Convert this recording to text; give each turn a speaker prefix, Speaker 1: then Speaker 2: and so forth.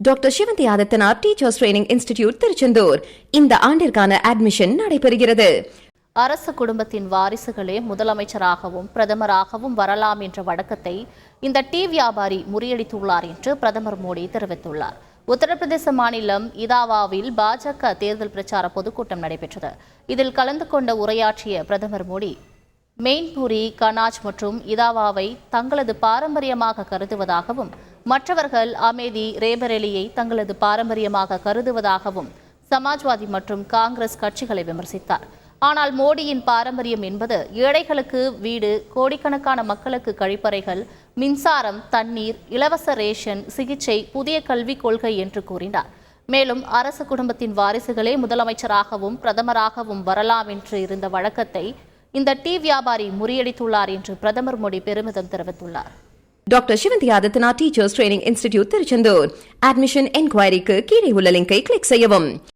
Speaker 1: Doctor Sivanthi Adithanar teachers training institute Tiruchendur இந்த ஆண்டிற்கான admission நடைபெறுகிறது.
Speaker 2: அரசு குடும்பத்தின் வாரிசுகளே முதலமைச்சராகவும் பிரதமராகவும் வரலாம் என்ற வழக்கத்தை இந்த டீ வியாபாரி முறியடித்துள்ளார் என்று பிரதமர் மோடி தெரிவித்துள்ளார். உத்தரப்பிரதேச மாநிலம் இதாவாவில் பாஜக தேர்தல் பிரச்சார பொதுக்கூட்டம் நடைபெற்றது. இதில் கலந்து கொண்ட உரையாற்றிய பிரதமர் மோடி, மெயின்புரி, கனாஜ் மற்றும் இதாவாவை தங்களது பாரம்பரியமாக கருதுவதாகவும் மற்றவர்கள் அமேதி, ரேபரேலியை தங்களது பாரம்பரியமாக கருதுவதாகவும் சமாஜ்வாதி மற்றும் காங்கிரஸ் கட்சிகளை விமர்சித்தார். ஆனால் மோடியின் பாரம்பரியம் என்பது ஏழைகளுக்கு வீடு, கோடிக்கணக்கான மக்களுக்கு கழிப்பறைகள், மின்சாரம், தண்ணீர், இலவச ரேஷன், சிகிச்சை, புதிய கல்விக் கொள்கை என்று கூறினார். மேலும் அரசு குடும்பத்தின் வாரிசுகளே முதலமைச்சராகவும் பிரதமராகவும் வரலாம் என்று இருந்த வழக்கத்தை இந்த டீ வியாபாரி முறியடித்துள்ளார் என்று பிரதமர் மோடி பெருமிதம் தெரிவித்துள்ளார்.
Speaker 1: Doctor Sivanthi Adithanar teachers training institute Tiruchendur. Admission என்கொயரிக்கு கீழே உள்ள லிங்கை கிளிக் செய்யவும்.